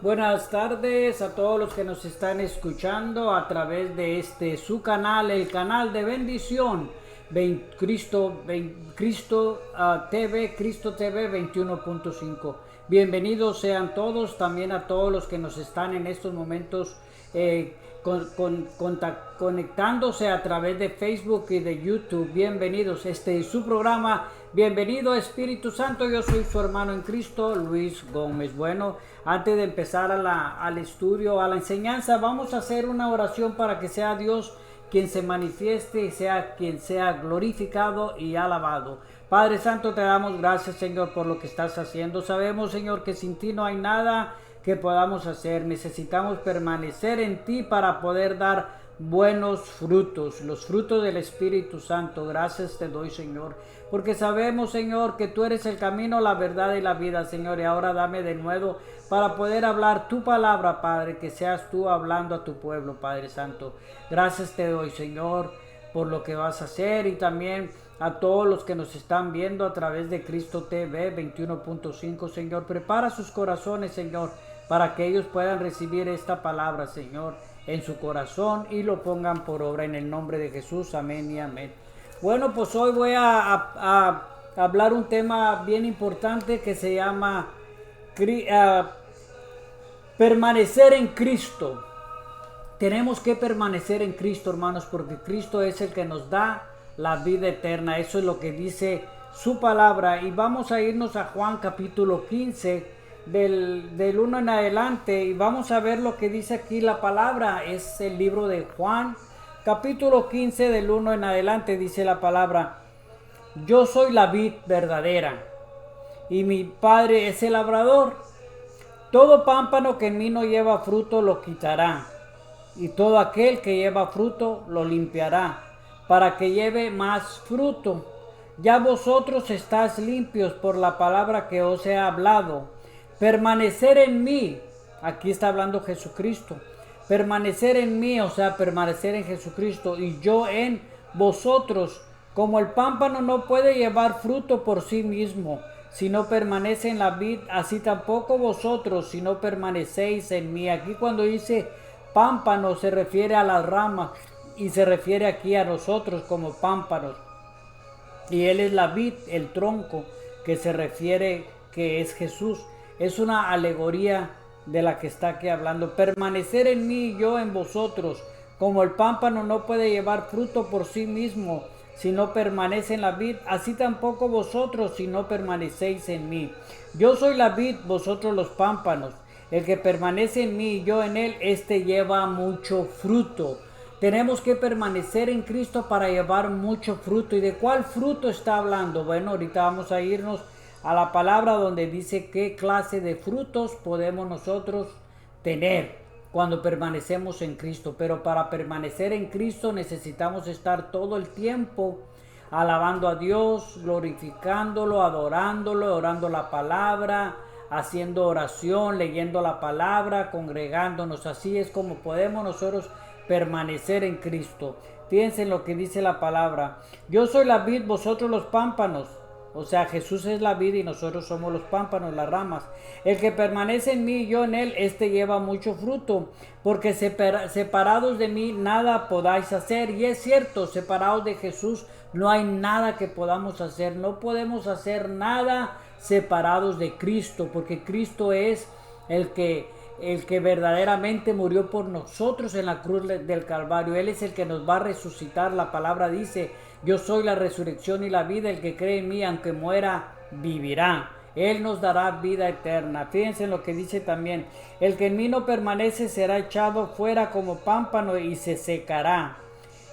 Buenas tardes a todos los que nos están escuchando a través de su canal, el canal de bendición, Cristo TV 21.5. Bienvenidos sean todos, también a todos los que nos están en estos momentos conectándose a través de Facebook y de YouTube. Bienvenidos, este es su programa. Bienvenido Espíritu Santo, yo soy su hermano en Cristo, Luis Gómez. Bueno, antes de empezar al estudio, a la enseñanza, vamos a hacer una oración para que sea Dios quien se manifieste y sea quien sea glorificado y alabado. Padre Santo, te damos gracias, Señor, por lo que estás haciendo. Sabemos, Señor, que sin ti no hay nada que podamos hacer. Necesitamos permanecer en ti para poder dar buenos frutos, los frutos del Espíritu Santo. Gracias te doy, Señor, porque sabemos, Señor, que tú eres el camino, la verdad y la vida, Señor. Y ahora dame de nuevo para poder hablar tu palabra, Padre, que seas tú hablando a tu pueblo, Padre Santo. Gracias te doy, Señor, por lo que vas a hacer, y también a todos los que nos están viendo a través de Cristo TV 21.5, Señor. Prepara sus corazones, Señor, para que ellos puedan recibir esta palabra, Señor, en su corazón y lo pongan por obra en el nombre de Jesús. Amén y amén. Bueno, pues hoy voy a hablar un tema bien importante que se llama permanecer en Cristo. Tenemos que permanecer en Cristo, hermanos, porque Cristo es el que nos da la vida eterna. Eso es lo que dice su palabra. Y vamos a irnos a Juan capítulo 15 del 1 en adelante, y vamos a ver lo que dice aquí la palabra. Es el libro de Juan capítulo 15 del 1 en adelante. Dice la palabra: yo soy la vid verdadera y mi Padre es el labrador. Todo pámpano que en mí no lleva fruto lo quitará, y todo aquel que lleva fruto lo limpiará, para que lleve más fruto. Ya vosotros estáis limpios por la palabra que os he hablado. Permanecer en mí, aquí está hablando Jesucristo. Permanecer en mí, o sea, permanecer en Jesucristo, y yo en vosotros. Como el pámpano no puede llevar fruto por sí mismo, si no permanece en la vid, así tampoco vosotros, si no permanecéis en mí. Aquí cuando dice pámpano se refiere a las ramas, y se refiere aquí a nosotros como pámpanos. Y Él es la vid, el tronco, que se refiere que es Jesús. Es una alegoría de la que está aquí hablando. Permanecer en mí y yo en vosotros. Como el pámpano no puede llevar fruto por sí mismo si no permanece en la vid, así tampoco vosotros si no permanecéis en mí. Yo soy la vid, vosotros los pámpanos. El que permanece en mí y yo en él, este lleva mucho fruto. Tenemos que permanecer en Cristo para llevar mucho fruto. ¿Y de cuál fruto está hablando? Bueno, ahorita vamos a irnos a la palabra donde dice qué clase de frutos podemos nosotros tener cuando permanecemos en Cristo. Pero para permanecer en Cristo necesitamos estar todo el tiempo alabando a Dios, glorificándolo, adorándolo, orando la palabra, haciendo oración, leyendo la palabra, congregándonos. Así es como podemos nosotros permanecer en Cristo. Fíjense en lo que dice la palabra: yo soy la vid, vosotros los pámpanos. O sea, Jesús es la vid y nosotros somos los pámpanos, las ramas. El que permanece en mí y yo en él, este lleva mucho fruto, porque separados de mí nada podáis hacer. Y es cierto, separados de Jesús no hay nada que podamos hacer. No podemos hacer nada separados de Cristo, porque Cristo es el que verdaderamente murió por nosotros en la cruz del Calvario. Él es el que nos va a resucitar. La palabra dice: yo soy la resurrección y la vida. El que cree en mí, aunque muera, vivirá. Él nos dará vida eterna. Fíjense en lo que dice también: el que en mí no permanece será echado fuera como pámpano y se secará.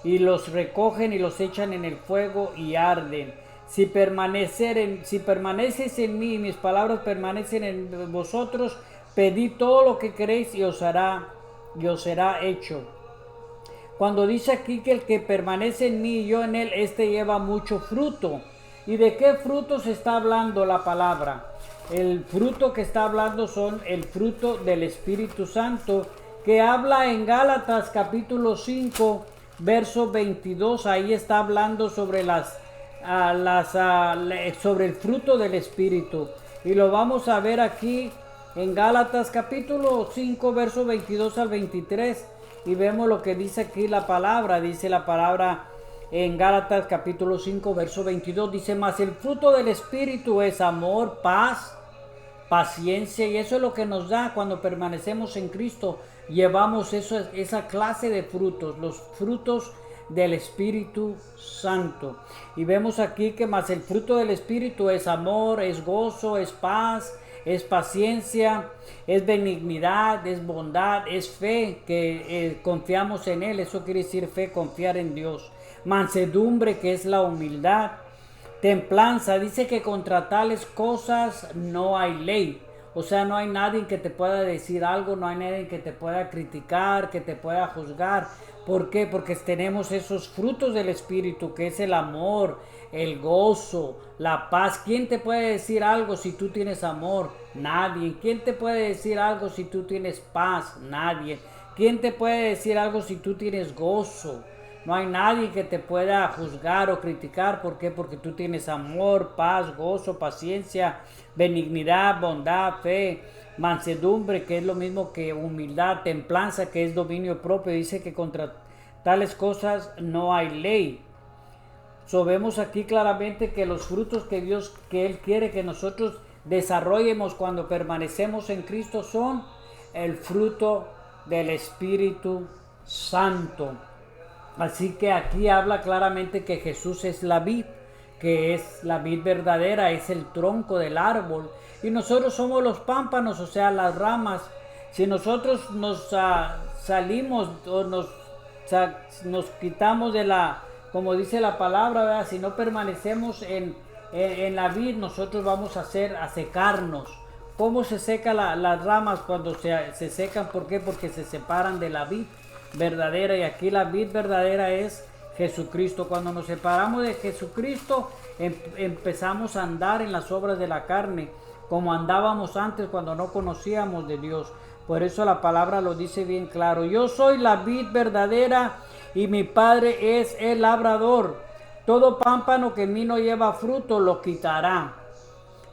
Y los recogen y los echan en el fuego y arden. Si permaneces en mí y mis palabras permanecen en vosotros, pedid todo lo que queréis y os será hecho. Cuando dice aquí que el que permanece en mí y yo en él, este lleva mucho fruto. ¿Y de qué frutos está hablando la palabra? El fruto que está hablando son el fruto del Espíritu Santo, que habla en Gálatas capítulo 5, verso 22. Ahí está hablando sobre sobre el fruto del Espíritu. Y lo vamos a ver aquí en Gálatas capítulo 5, verso 22 al 23, y vemos lo que dice aquí la palabra. Dice la palabra en Gálatas capítulo 5, verso 22, dice: mas el fruto del Espíritu es amor, paz, paciencia, y eso es lo que nos da cuando permanecemos en Cristo. Llevamos esa clase de frutos, los frutos del Espíritu Santo. Y vemos aquí que más el fruto del Espíritu es amor, es gozo, es paz, es paciencia, es benignidad, es bondad, es fe, que confiamos en Él. Eso quiere decir fe, confiar en Dios. Mansedumbre, que es la humildad. Templanza, dice que contra tales cosas no hay ley. O sea, no hay nadie que te pueda decir algo, no hay nadie que te pueda criticar, que te pueda juzgar. ¿Por qué? Porque tenemos esos frutos del Espíritu, que es el amor, el gozo, la paz. ¿Quién te puede decir algo si tú tienes amor? Nadie. ¿Quién te puede decir algo si tú tienes paz? Nadie. ¿Quién te puede decir algo si tú tienes gozo? No hay nadie que te pueda juzgar o criticar. ¿Por qué? Porque tú tienes amor, paz, gozo, paciencia, benignidad, bondad, fe, mansedumbre, que es lo mismo que humildad, templanza, que es dominio propio. Dice que contra tales cosas no hay ley. Vemos aquí claramente que los frutos que Él quiere que nosotros desarrollemos cuando permanecemos en Cristo son el fruto del Espíritu Santo. Así que aquí habla claramente que Jesús es la vid, que es la vid verdadera, es el tronco del árbol. Y nosotros somos los pámpanos, o sea, las ramas. Si nosotros nos salimos o nos quitamos de como dice la palabra, ¿verdad? Si no permanecemos en la vid, nosotros vamos a secarnos. ¿Cómo se secan las ramas cuando se secan? ¿Por qué? Porque se separan de la vid verdadera, y aquí la vid verdadera es Jesucristo. Cuando nos separamos de Jesucristo, empezamos a andar en las obras de la carne, como andábamos antes cuando no conocíamos de Dios. Por eso la palabra lo dice bien claro: yo soy la vid verdadera y mi Padre es el labrador. Todo pámpano que en mí no lleva fruto lo quitará,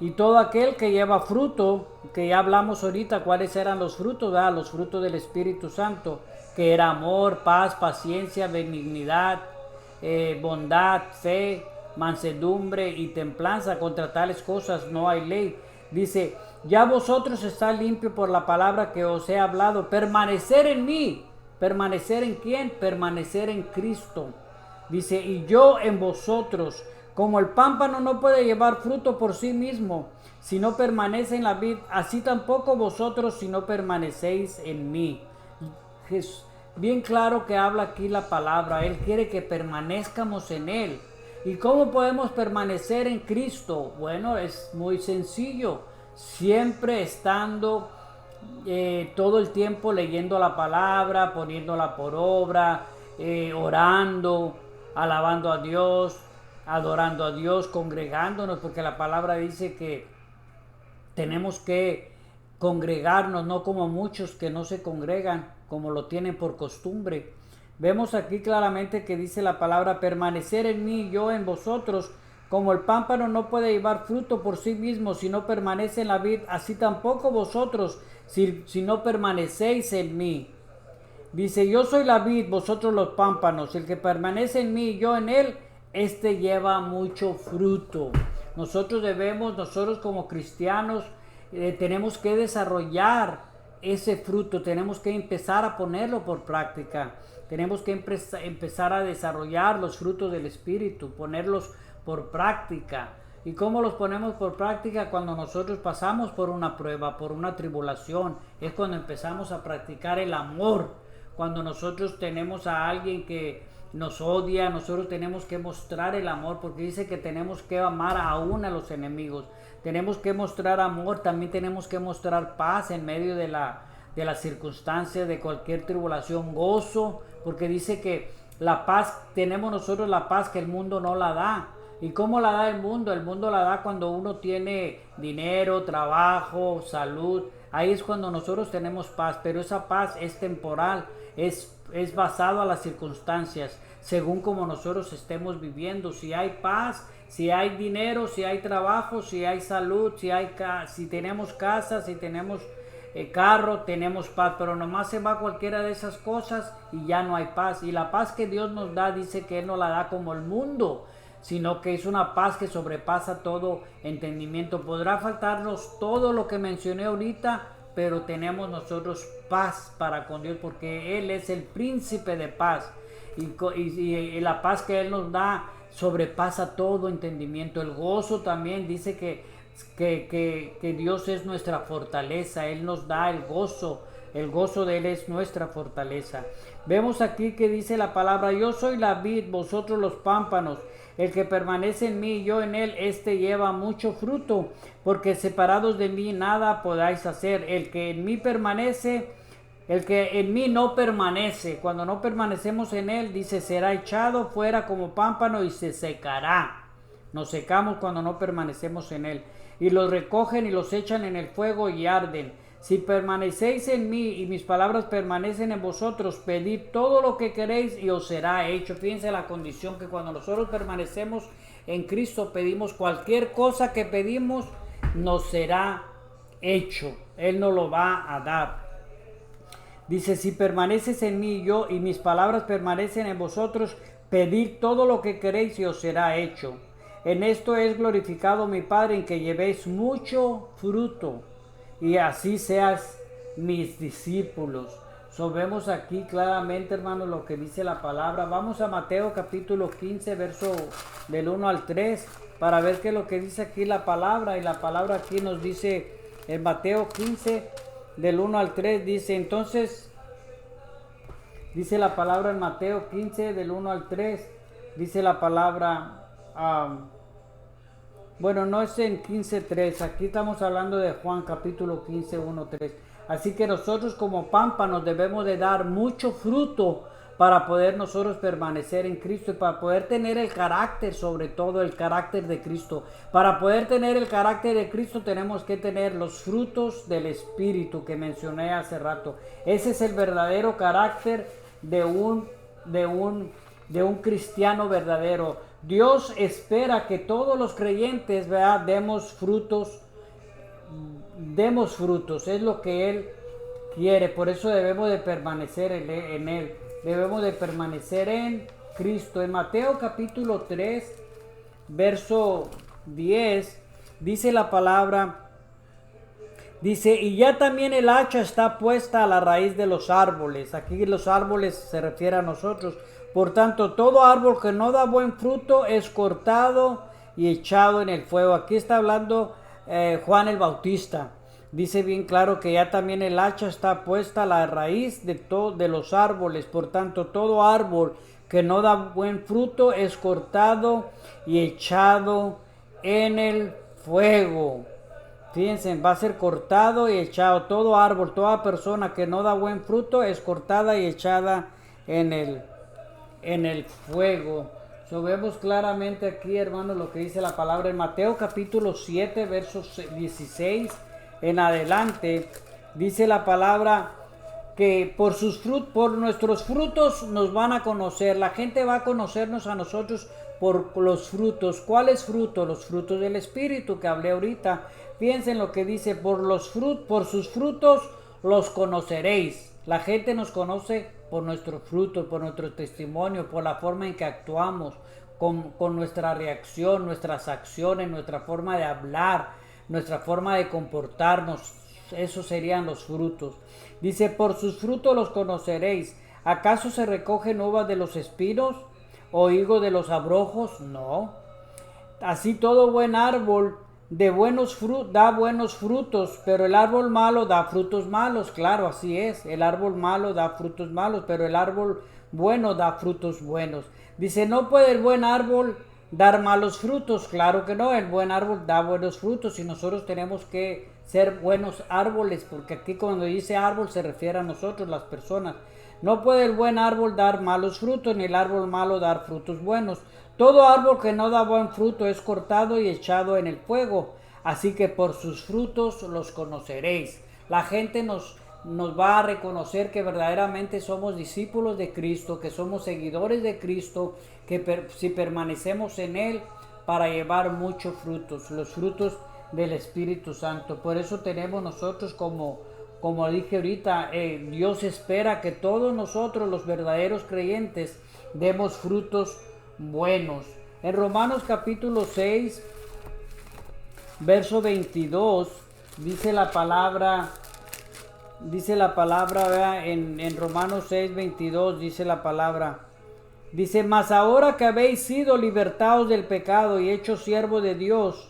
y todo aquel que lleva fruto, que ya hablamos ahorita cuáles eran los frutos, ¿verdad? Los frutos del Espíritu Santo, que era amor, paz, paciencia, benignidad, bondad, fe, mansedumbre y templanza. Contra tales cosas no hay ley. Dice: ya vosotros estáis limpios por la palabra que os he hablado. Permanecer en mí. ¿Permanecer en quién? Permanecer en Cristo. Dice: y yo en vosotros. Como el pámpano no puede llevar fruto por sí mismo si no permanece en la vid, así tampoco vosotros si no permanecéis en mí. Bien claro que habla aquí la palabra. Él quiere que permanezcamos en Él. ¿Y cómo podemos permanecer en Cristo? Bueno, es muy sencillo. Siempre estando todo el tiempo leyendo la palabra, poniéndola por obra, orando, alabando a Dios, adorando a Dios, congregándonos, porque la palabra dice que tenemos que congregarnos, no como muchos que no se congregan, como lo tienen por costumbre. Vemos aquí claramente que dice la palabra: permanecer en mí y yo en vosotros. Como el pámpano no puede llevar fruto por sí mismo si no permanece en la vid, así tampoco vosotros si no permanecéis en mí. Dice: yo soy la vid, vosotros los pámpanos. El que permanece en mí y yo en él, este lleva mucho fruto. Nosotros como cristianos tenemos que desarrollar ese fruto, tenemos que empezar a ponerlo por práctica, tenemos que empezar a desarrollar los frutos del Espíritu, ponerlos por práctica. ¿Y cómo los ponemos por práctica? Cuando nosotros pasamos por una prueba, por una tribulación, es cuando empezamos a practicar el amor. Cuando nosotros tenemos a alguien que nos odia, nosotros tenemos que mostrar el amor, porque dice que tenemos que amar aún a los enemigos. Tenemos que mostrar amor, también tenemos que mostrar paz en medio de las circunstancias, de cualquier tribulación, gozo, porque dice que la paz, tenemos nosotros la paz que el mundo no la da. ¿Y cómo la da el mundo? El mundo la da cuando uno tiene dinero, trabajo, salud. Ahí es cuando nosotros tenemos paz, pero esa paz es temporal, es basado a las circunstancias, según como nosotros estemos viviendo. Si hay paz, si hay dinero, si hay trabajo, si hay salud, si tenemos casa, si tenemos carro, tenemos paz, pero nomás se va cualquiera de esas cosas y ya no hay paz. Y la paz que Dios nos da, dice que Él no la da como el mundo, sino que es una paz que sobrepasa todo entendimiento. Podrá faltarnos todo lo que mencioné ahorita, pero tenemos nosotros paz para con Dios, porque Él es el príncipe de paz. Y la paz que Él nos da sobrepasa todo entendimiento. El gozo también dice que Dios es nuestra fortaleza. Él nos da el gozo de Él es nuestra fortaleza. Vemos aquí que dice la palabra: yo soy la vid, vosotros los pámpanos. El que permanece en mí y yo en él, este lleva mucho fruto, porque separados de mí nada podáis hacer. El que en mí no permanece, cuando no permanecemos en él, dice, será echado fuera como pámpano y se secará. Nos secamos cuando no permanecemos en él. Y los recogen y los echan en el fuego y arden. Si permanecéis en mí y mis palabras permanecen en vosotros, pedid todo lo que queréis y os será hecho. Fíjense la condición, que cuando nosotros permanecemos en Cristo, pedimos cualquier cosa que pedimos, nos será hecho. Él nos lo va a dar. Dice, si permaneces en mí y mis palabras permanecen en vosotros, pedid todo lo que queréis y os será hecho. En esto es glorificado mi Padre, en que llevéis mucho fruto, y así seas mis discípulos. Vemos aquí claramente, hermanos, lo que dice la palabra. Vamos a Mateo capítulo 15, verso del 1 al 3, para ver qué es lo que dice aquí la palabra. Y la palabra aquí nos dice, en Mateo 15, del 1 al 3, dice, entonces, dice la palabra en Mateo 15, del 1 al 3, dice la palabra, bueno, no es en 15.3, aquí estamos hablando de Juan capítulo 15, 1-3. Así que nosotros como pámpanos debemos de dar mucho fruto para poder nosotros permanecer en Cristo y para poder tener el carácter, sobre todo el carácter de Cristo. Para poder tener el carácter de Cristo tenemos que tener los frutos del Espíritu que mencioné hace rato. Ese es el verdadero carácter de un cristiano verdadero. Dios espera que todos los creyentes, ¿verdad?, demos frutos, es lo que Él quiere. Por eso debemos de permanecer en Él, debemos de permanecer en Cristo. En Mateo capítulo 3, verso 10, dice la palabra, dice, y ya también el hacha está puesta a la raíz de los árboles. Aquí los árboles se refiere a nosotros. Por tanto, todo árbol que no da buen fruto es cortado y echado en el fuego. Aquí está hablando Juan el Bautista. Dice bien claro que ya también el hacha está puesta a la raíz de los árboles. Por tanto, todo árbol que no da buen fruto es cortado y echado en el fuego. Fíjense, va a ser cortado y echado. Todo árbol, toda persona que no da buen fruto es cortada y echada en el fuego. Vemos claramente aquí, hermanos, lo que dice la palabra en Mateo capítulo 7, versos 16 en adelante. Dice la palabra que por nuestros frutos nos van a conocer. La gente va a conocernos a nosotros por los frutos. ¿Cuáles frutos? Los frutos del Espíritu que hablé ahorita. Piensen lo que dice, por sus frutos los conoceréis. La gente nos conoce por nuestros frutos, por nuestro testimonio, por la forma en que actuamos, con nuestra reacción, nuestras acciones, nuestra forma de hablar, nuestra forma de comportarnos. Esos serían los frutos. Dice, por sus frutos los conoceréis. ¿Acaso se recogen uvas de los espinos o higos de los abrojos? No. Así todo buen árbol da buenos frutos, pero el árbol malo da frutos malos. Claro, así es. El árbol malo da frutos malos, pero el árbol bueno da frutos buenos. Dice, ¿no puede el buen árbol dar malos frutos? Claro que no, el buen árbol da buenos frutos y nosotros tenemos que ser buenos árboles, porque aquí cuando dice árbol se refiere a nosotros, las personas. No puede el buen árbol dar malos frutos, ni el árbol malo dar frutos buenos. Todo árbol que no da buen fruto es cortado y echado en el fuego. Así que por sus frutos los conoceréis. La gente nos va a reconocer que verdaderamente somos discípulos de Cristo, que somos seguidores de Cristo, que si permanecemos en Él, para llevar muchos frutos, los frutos del Espíritu Santo. Por eso tenemos nosotros, como dije ahorita, Dios espera que todos nosotros, los verdaderos creyentes, demos frutos buenos. En Romanos capítulo 6, verso 22, dice la palabra, ¿verdad? En Romanos 6, 22 dice la palabra. Dice, mas ahora que habéis sido libertados del pecado y hechos siervos de Dios,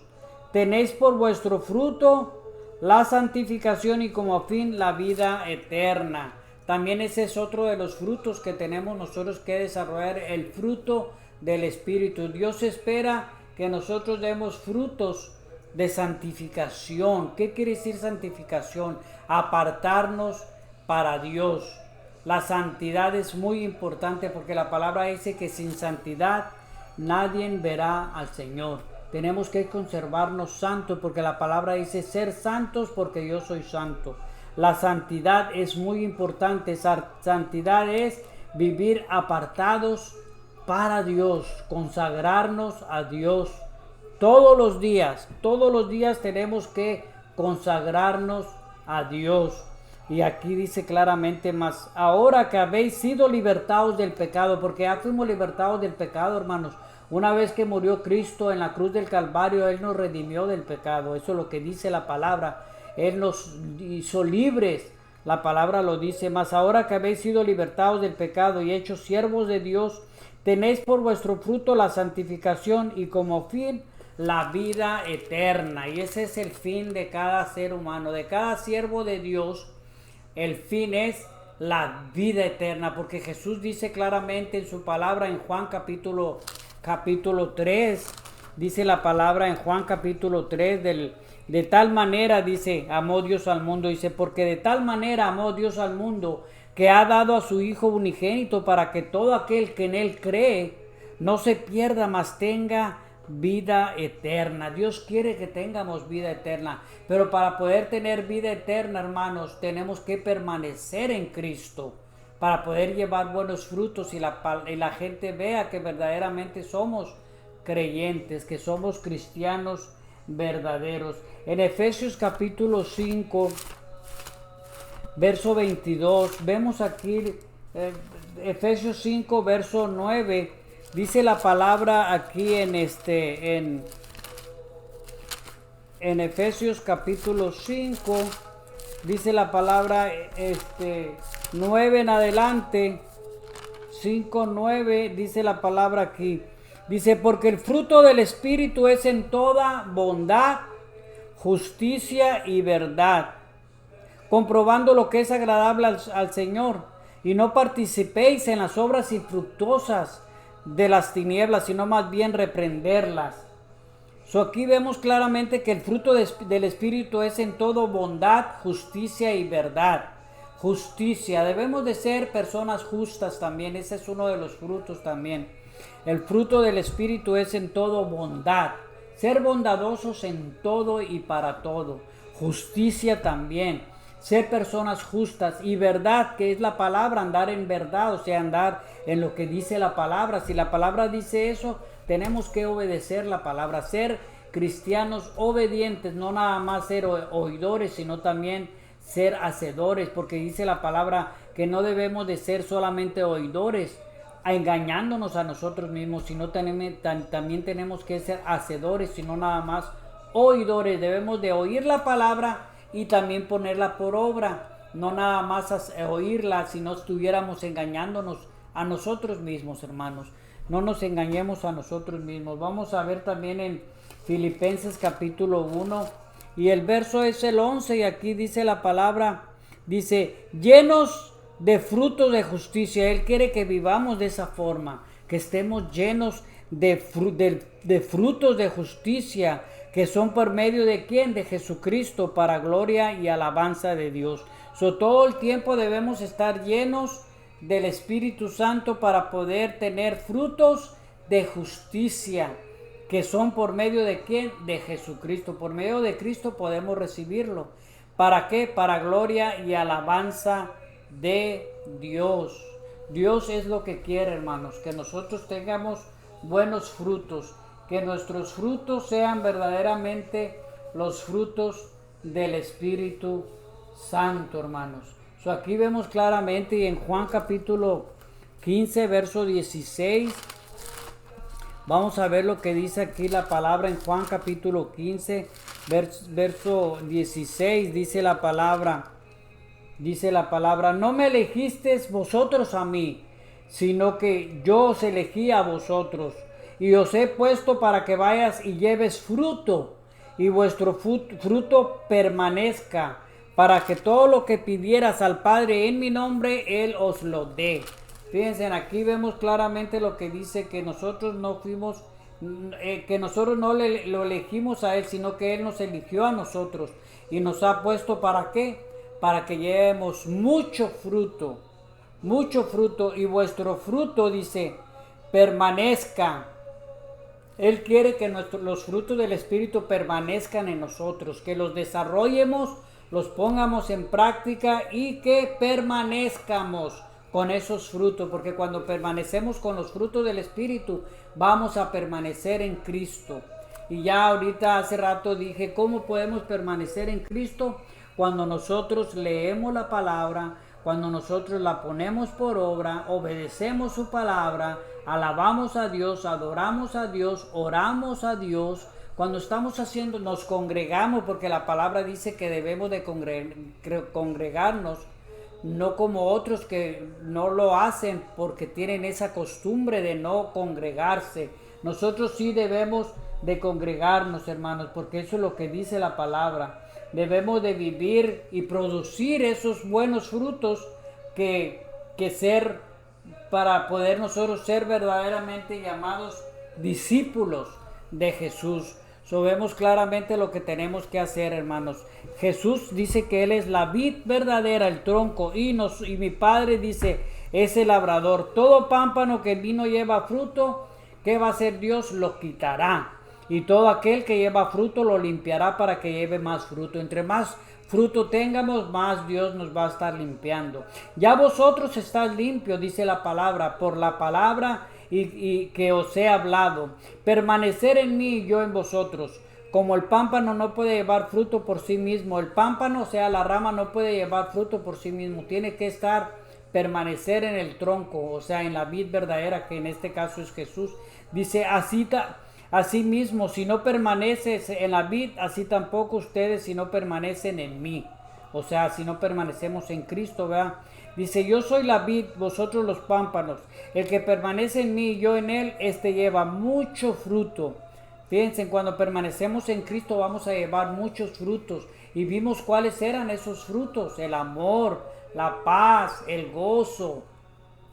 tenéis por vuestro fruto la santificación y como fin la vida eterna. También ese es otro de los frutos que tenemos nosotros que desarrollar, el fruto del Espíritu. Dios espera que nosotros demos frutos de santificación. ¿Qué quiere decir santificación? Apartarnos para Dios. La santidad es muy importante porque la palabra dice que sin santidad nadie verá al Señor. Tenemos que conservarnos santos porque la palabra dice ser santos porque yo soy santo. La santidad es muy importante. Santidad es vivir apartados para Dios, consagrarnos a Dios. Todos los días tenemos que consagrarnos a Dios. Y aquí dice claramente, más ahora que habéis sido libertados del pecado, porque ya fuimos libertados del pecado, hermanos. Una vez que murió Cristo en la cruz del Calvario, Él nos redimió del pecado. Eso es lo que dice la palabra. Él nos hizo libres. La palabra lo dice, mas ahora que habéis sido libertados del pecado y hechos siervos de Dios, tenéis por vuestro fruto la santificación y como fin la vida eterna. Y ese es el fin de cada ser humano, de cada siervo de Dios. El fin es la vida eterna, porque Jesús dice claramente en su palabra en Juan capítulo 3, dice la palabra en Juan capítulo 3, de tal manera, dice, amó Dios al mundo, dice, porque de tal manera amó Dios al mundo, que ha dado a su Hijo unigénito, para que todo aquel que en Él cree, no se pierda, mas tenga vida eterna. Dios quiere que tengamos vida eterna, pero para poder tener vida eterna, hermanos, tenemos que permanecer en Cristo para poder llevar buenos frutos y la gente vea que verdaderamente somos creyentes, que somos cristianos verdaderos. En Efesios capítulo 5, verso 22, vemos aquí Efesios 5, verso 9. Dice la palabra aquí en Efesios capítulo 5, dice la palabra 9 en adelante, 5, 9, dice la palabra aquí. Dice, porque el fruto del Espíritu es en toda bondad, justicia y verdad, comprobando lo que es agradable al Señor, y no participéis en las obras infructuosas de las tinieblas, sino más bien reprenderlas. Aquí vemos claramente que el fruto del Espíritu es en todo bondad, justicia y verdad. Justicia, debemos de ser personas justas también, ese es uno de los frutos también. El fruto del Espíritu es en todo bondad, ser bondadosos en todo y para todo. Justicia también, ser personas justas, y verdad, que es la palabra, andar en verdad, o sea, andar en lo que dice la palabra. Si la palabra dice eso, tenemos que obedecer la palabra, ser cristianos obedientes, no nada más ser oidores, sino también ser hacedores, porque dice la palabra que no debemos de ser solamente oidores, engañándonos a nosotros mismos, sino también tenemos que ser hacedores, sino nada más oidores. Debemos de oír la palabra y también ponerla por obra, no nada más oírla, si no estuviéramos engañándonos a nosotros mismos, hermanos. No nos engañemos a nosotros mismos. Vamos a ver también en Filipenses capítulo 1 y el verso es el 11, y aquí dice la palabra, dice, llenos de frutos de justicia. Él quiere que vivamos de esa forma, que estemos llenos de frutos de justicia, que son por medio de ¿quién? De Jesucristo, para gloria y alabanza de Dios. Todo el tiempo debemos estar llenos del Espíritu Santo para poder tener frutos de justicia, que son por medio de ¿quién? De Jesucristo. Por medio de Cristo podemos recibirlo. ¿Para qué? Para gloria y alabanza de Dios. Dios es lo que quiere, hermanos, que nosotros tengamos buenos frutos. que nuestros frutos sean verdaderamente los frutos del Espíritu Santo, hermanos. Aquí vemos claramente, y en Juan capítulo 15, verso 16, vamos a ver lo que dice aquí la palabra en Juan capítulo 15, verso 16, dice la palabra, no me elegisteis vosotros a mí, sino que yo os elegí a vosotros, y os he puesto para que vayas y lleves fruto, y vuestro fruto permanezca, para que todo lo que pidieras al Padre en mi nombre, Él os lo dé. Fíjense, aquí vemos claramente lo que dice, que nosotros no fuimos, que nosotros no lo elegimos a Él, sino que Él nos eligió a nosotros, y nos ha puesto ¿para qué? Para que llevemos mucho fruto, y vuestro fruto, dice, permanezca. Él quiere que los frutos del Espíritu permanezcan en nosotros, que los desarrollemos, los pongamos en práctica y que permanezcamos con esos frutos, porque cuando permanecemos con los frutos del Espíritu, vamos a permanecer en Cristo. Y ya ahorita hace rato dije, ¿cómo podemos permanecer en Cristo? Cuando nosotros leemos la palabra, cuando nosotros la ponemos por obra, obedecemos su palabra, alabamos a Dios, adoramos a Dios, oramos a Dios. Cuando estamos haciendo, nos congregamos, porque la palabra dice que debemos de congregarnos, no como otros que no lo hacen porque tienen esa costumbre de no congregarse. Nosotros sí debemos de congregarnos, hermanos, porque eso es lo que dice la palabra. Debemos de vivir y producir esos buenos frutos que ser, para poder nosotros ser verdaderamente llamados discípulos de Jesús. Vemos claramente lo que tenemos que hacer, hermanos. Jesús dice que Él es la vid verdadera, el tronco, y mi Padre dice, es el labrador. Todo pámpano que en mí no lleva fruto, ¿qué va a hacer Dios? Lo quitará. Y todo aquel que lleva fruto lo limpiará para que lleve más fruto. Entre más fruto tengamos, más Dios nos va a estar limpiando. Ya vosotros estáis limpios, dice la palabra, por la palabra y que os he hablado. Permanecer en mí y yo en vosotros. Como el pámpano no puede llevar fruto por sí mismo, el pámpano, o sea, la rama, no puede llevar fruto por sí mismo. Tiene que permanecer en el tronco, o sea, en la vid verdadera, que en este caso es Jesús. Dice, así mismo, si no permaneces en la vid, así tampoco ustedes si no permanecen en mí. O sea, si no permanecemos en Cristo, ¿verdad? Dice, yo soy la vid, vosotros los pámpanos. El que permanece en mí y yo en él, este lleva mucho fruto. Fíjense, cuando permanecemos en Cristo vamos a llevar muchos frutos. Y vimos cuáles eran esos frutos: el amor, la paz, el gozo,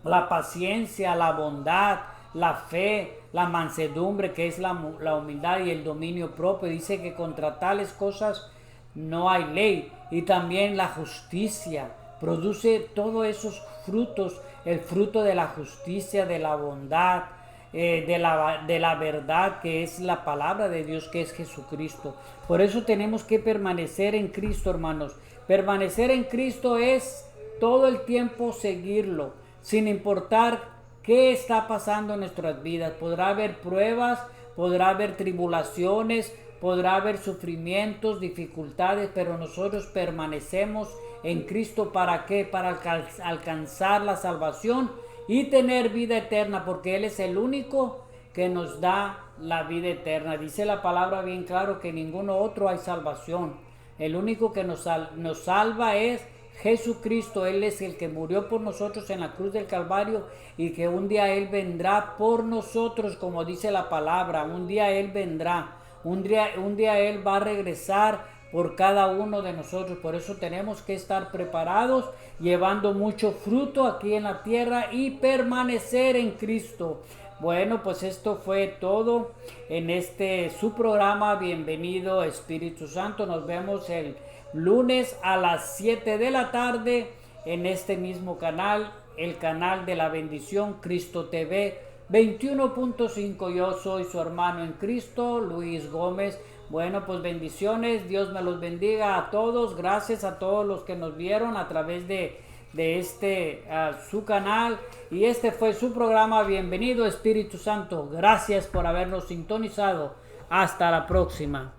la paciencia, la bondad, la fe, la mansedumbre, que es la humildad, y el dominio propio. Dice que contra tales cosas no hay ley. Y también la justicia. Produce todos esos frutos, el fruto de la justicia, de la bondad, de la verdad, que es la palabra de Dios, que es Jesucristo. Por eso tenemos que permanecer en Cristo, hermanos. Permanecer en Cristo es todo el tiempo seguirlo, sin importar qué está pasando en nuestras vidas. Podrá haber pruebas, podrá haber tribulaciones, podrá haber sufrimientos, dificultades, pero nosotros permanecemos en Cristo. ¿Para qué? Para alcanzar la salvación y tener vida eterna, porque Él es el único que nos da la vida eterna. Dice la palabra bien claro que ninguno otro hay salvación. El único que nos salva es Jesucristo. Él es el que murió por nosotros en la cruz del Calvario, y que un día Él vendrá por nosotros, como dice la palabra. Un día Él vendrá. Un día Él va a regresar por cada uno de nosotros. Por eso tenemos que estar preparados, llevando mucho fruto aquí en la tierra y permanecer en Cristo. Bueno, pues esto fue todo en su programa. Bienvenido, Espíritu Santo. Nos vemos el lunes a las 7 de la tarde en este mismo canal, el canal de la bendición, Cristo TV 21.5. Yo soy su hermano en Cristo, Luis Gómez. Bueno, pues bendiciones, Dios me los bendiga a todos. Gracias a todos los que nos vieron a través de de su canal. Y este fue su programa. Bienvenido Espíritu Santo. Gracias por habernos sintonizado. Hasta la próxima.